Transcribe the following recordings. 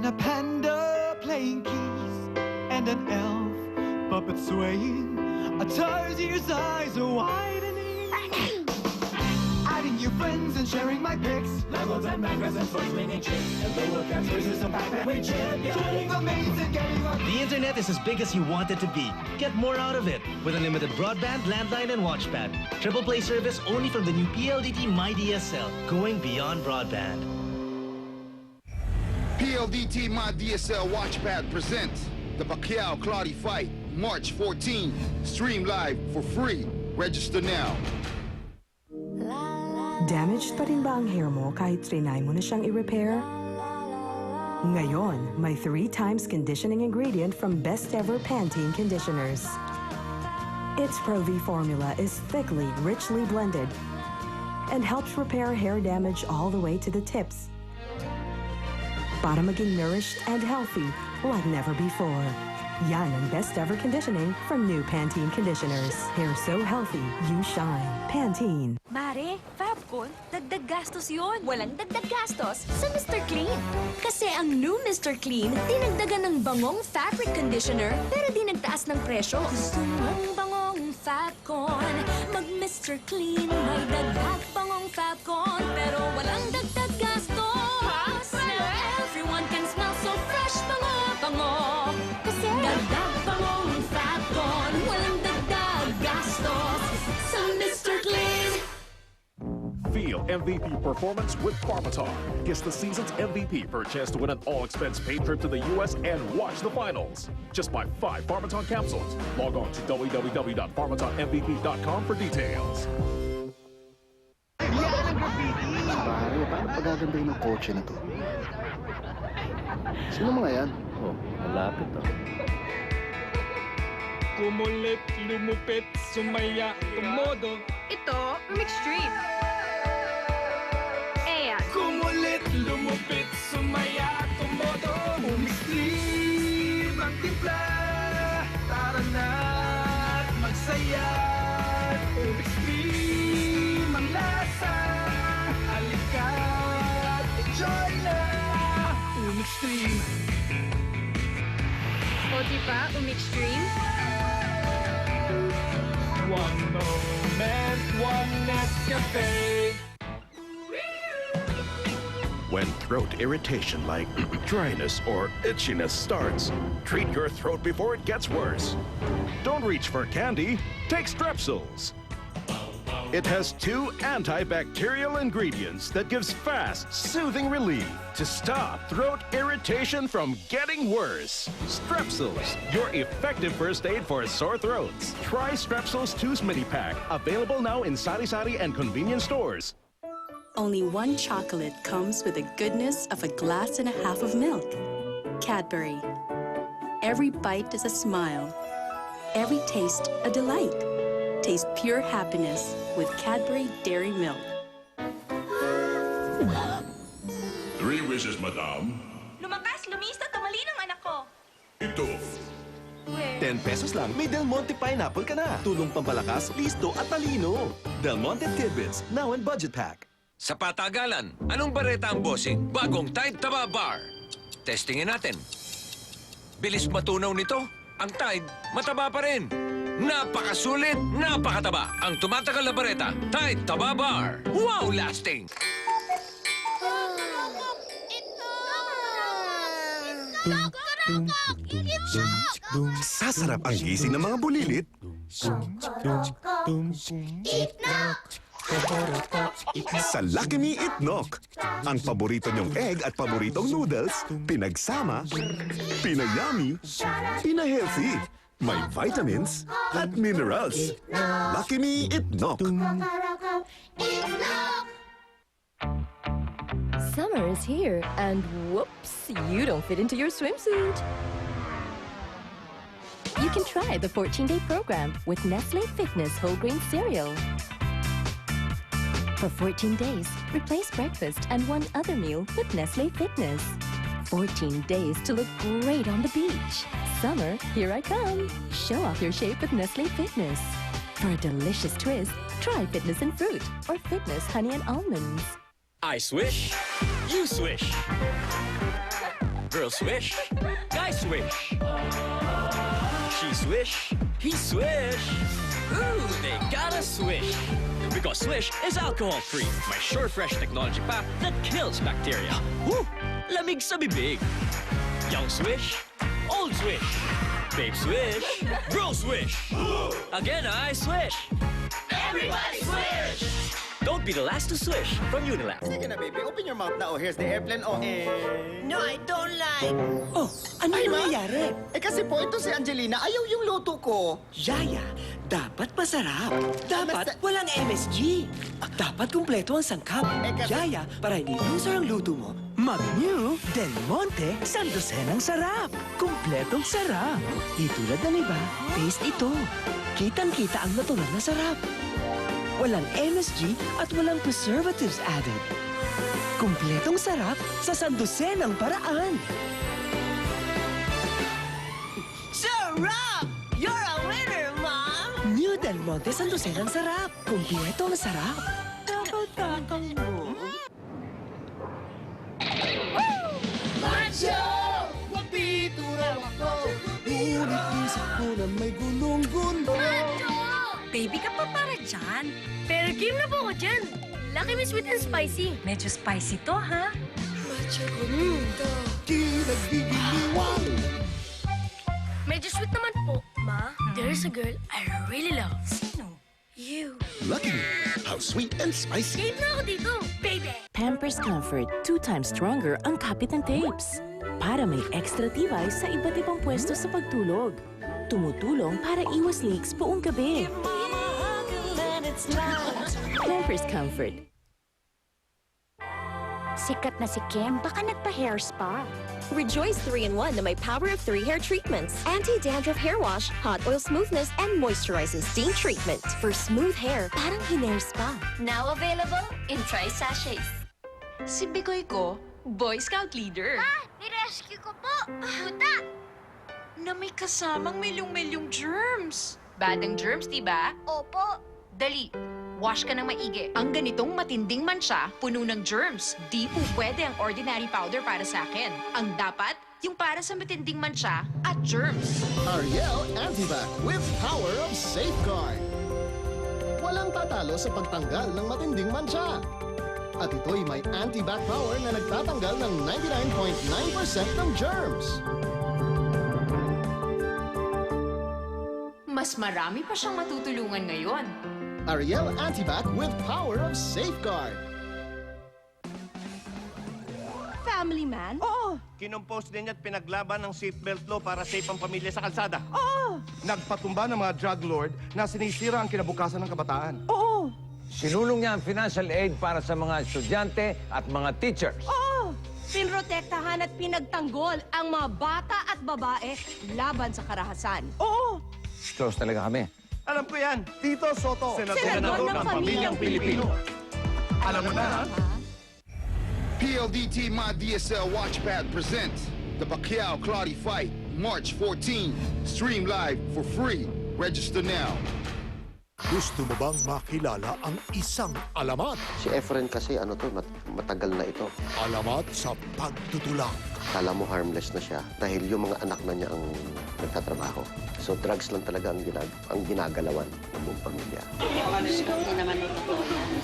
a panda playing keys, and an elf puppet swaying. A Tarzier's eyes are widening. Adding new friends and sharing my pics. Levels and macros and sports winning chicks. And the workout choices of Pac-Man we champion. Doing amazing, getting on. The internet is as big as you want it to be. Get more out of it with unlimited broadband, landline, and watchpad. Triple play service only from the new PLDT MyDSL, going beyond broadband. PLDT MyDSL Watchpad presents the Pacquiao-Claudy fight, March 14. Stream live for free. Register now. Damaged pa rin ba ang hair mo kahit trinay mo na siyang i-repair? Ngayon, may 3 times conditioning ingredient from Best Ever Pantene Conditioners. Its Pro V formula is thickly, richly blended and helps repair hair damage all the way to the tips para maging nourished and healthy like never before. Yan ang Best Ever Conditioning from new Pantene Conditioners. Hair so healthy, you shine. Pantene. Mare, Fabcon, dagdag gastos yun. Walang dagdag gastos sa Mr. Clean. Kasi ang new Mr. Clean, dinagdagan ng bangong fabric conditioner, pero di nagtaas ng presyo. Gusto mong bangong Fabcon, mag Mr. Clean, may dagdag bangong Fabcon, pero walang dagdag gastos. Now everyone can smell so fresh, bango. Kasi dagdag bangong Fabcon, walang dagdag gastos sa Mr. Clean. Feel MVP performance with Pharmaton. Gets the season's MVP for a chance to win an all-expense-paid trip to the U.S. and watch the finals. Just buy 5 Pharmaton capsules. Log on to www.pharmatonmvp.com for details. Pare, paano pagagandahin ng kotse na to? Sino mga yan? Oh, malapit oh. Kumulit, lumupit, sumaya, tumodo. Ito, Extreme. Ayan. Kumulit, lumupit, sumaya, tumodo. Extreme ang timpla. Tara na't magsaya. Extreme ang lasa. Halika't enjoy na. Extreme. O diba, Extreme? One moment, one Nescafe. When throat irritation like dryness or itchiness starts, treat your throat before it gets worse. Don't reach for candy, take Strepsils. It has 2 antibacterial ingredients that gives fast, soothing relief to stop throat irritation from getting worse. Strepsils, your effective first aid for sore throats. Try Strepsils 2's Mini Pack, available now in sari-sari and convenience stores. Only one chocolate comes with the goodness of a glass and a half of milk. Cadbury. Every bite is a smile. Every taste a delight. Taste pure happiness with Cadbury Dairy Milk. 3 wishes, madam. Lumakas, lumista, tumali ng anak ko. Ito. 10 pesos lang, may Del Monte Pineapple ka na. Tulong pampalakas, listo at talino. Del Monte Tidbits, now in budget pack. Sa patagalan, anong bareta ang bossing? Bagong Tide Taba Bar. Testingin natin. Bilis matunaw nito. Ang Tide, mataba pa rin. Napakasulit, napakataba. Ang tumatagal na bareta, Tide Taba Bar. Wow, lasting! Sasarap ang gising ng mga bulilit. Sa Lucky Me Itnok, ang paborito niyong egg at paboritong noodles, pinagsama, pinayami, pinahealthy. May vitamins at minerals. Lucky Me Itnok. Summer is here, and whoops, you don't fit into your swimsuit. You can try the 14-day program with Nestle Fitness Whole Grain Cereal. For 14 days, replace breakfast and one other meal with Nestle Fitness. 14 days to look great on the beach. Summer, here I come. Show off your shape with Nestle Fitness. For a delicious twist, try Fitness and Fruit or Fitness Honey and Almonds. I swish, you swish. Girl swish, guy swish. She swish, he swish. Ooh, they gotta swish. Because Swish is alcohol-free. May Sure Fresh technology pa that kills bacteria. Woo! Lamig sa bibig. Young Swish, old Swish. Babe Swish, bro Swish. Again, I swish. Everybody swish! Don't be the last to swish from Unilab. Sige na, baby. Open your mouth na. Oh, here's the airplane. Oh, No, I don't like. Oh, ano nangyayari? Eh kasi po, ito si Angelina. Ayaw yung luto ko. Yaya, dapat masarap. Dapat walang MSG. Dapat kumpleto ang sangkap. Yaya, para hindi loser ang luto mo, mag-new Del Monte Sandosenang Sarap. Kumpletong sarap. Di tulad ng iba, taste ito. Kitang-kita ang natural na sarap. Walang MSG at walang preservatives added. Kumpletong sarap sa Sandosenang paraan. Sarap! You're a winner, Mom! New Del Monte Sandosenang Sarap. Kumpletong sarap. Takot-takang mo. Macho! Wapito raw ako! Ngunit isip ko na may gulong-gulo. Baby ka pa para dyan. Pero game na po ako dyan. Lucky me sweet and spicy. Medyo spicy to, ha? Macho bonito. Di nagigiliwan. Medyo sweet naman po, Ma. There's a girl I really love. Sino? You. Lucky me. How sweet and spicy. Game na ako dito, baby. Pampers Comfort, 2 times stronger ang kapit ng tapes. Para may extra tibay sa iba't ibang pwesto sa pagtulog. Tumutulong para iwas leaks buong gabi. Pampers Comfort. Sikat na si Kim, baka nagpa-hair spa. Rejoice 3-in-1 na may power of 3 hair treatments. Anti-dandruff hair wash, hot oil smoothness, and moisturizing steam treatment. For smooth hair, parang hinair spa. Now available in tri-sachets. Si Bigoy ko, Boy Scout leader. Nirescue ko po! Puta! Na may kasamang milyong-milyong germs. Bad ang germs, diba? Opo. Dali, wash ka ng maigi. Ang ganitong matinding mansya, puno ng germs. Di po pwede ang ordinary powder para sa akin. Ang dapat, yung para sa matinding mansya at germs. Ariel Antibac with power of safeguard. Walang tatalo sa pagtanggal ng matinding mansya. At ito'y may anti-bac power na nagtatanggal ng 99.9% ng germs. Mas marami pa siyang matutulungan ngayon. Ariel Antibac with power of safeguard. Family man? Oo. Kinumpos din niya at pinaglaban ng seatbelt law para safe ang pamilya sa kalsada. Oo. Nagpatumba ng mga drug lord na sinisira ang kinabukasan ng kabataan. Oo. Sinulong niya ang financial aid para sa mga estudyante at mga teachers. Oo. Pinrotektahan at pinagtanggol ang mga bata at babae laban sa karahasan. Oo. Close talaga kami. Alam ko yan. Tito Soto. Senador ng Pamilyang Pilipino. Alam mo na, ha? PLDT My DSL Watchpad presents the Pacquiao-Claudy fight, March 14. Stream live for free. Register now. Gusto mo bang makilala ang isang alamat? Si Efren kasi matagal na ito. Alamat sa pagtutulak. Kala mo harmless na siya dahil yung mga anak na niya ang nagtatrabaho. So drugs lang talaga ang ginagalawan ng buong pamilya.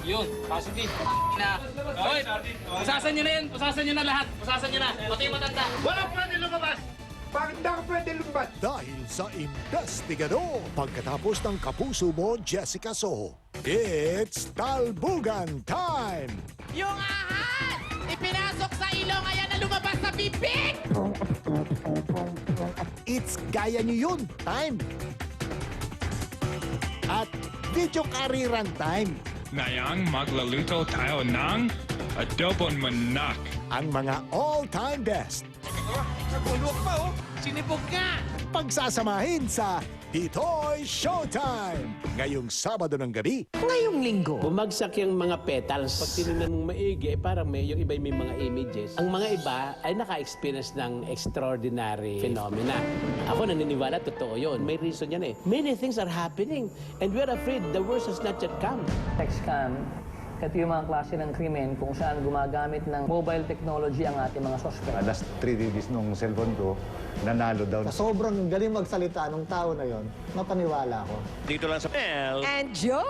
Yun, positive. Na, oy, pusasan nyo na yun. Pusasan nyo na lahat. Pusasan nyo na. Pati yung matanda. Wala pwede lumabas! Bakit hindi ako pwede lumabas? Dahil sa investigador, pagkatapos ng kapuso mo, Jessica Soho, it's Talbugan time! Yung ahas! Ipinasok sa ilong, ayan na lumabas sa bibig! It's Gaya Nyo Yun time! At Video Kariran time! Ngayong magluluto tayo ng adobong manak. Ang mga all-time best. Nagulok pa, oh! Sinipog nga! Pagsasamahin sa Ito'y Showtime! Ngayong Sabado ng gabi. Ngayong Linggo. Bumagsak yung mga petals. Pag tinignan mong maigi, parang yung iba may mga images. Ang mga iba ay naka-experience ng extraordinary phenomena. Ako naniniwala, totoo yun. May reason yan eh. Many things are happening and we're afraid the worst has not yet come. Text scam Ito yung mga klase ng krimen kung saan gumagamit ng mobile technology ang ating mga suspect. Last 3 days nung cellphone ko, nanalo daw. Sobrang galing magsalita nung tao na yon, mapaniwala ko. Dito lang sa... And Joe!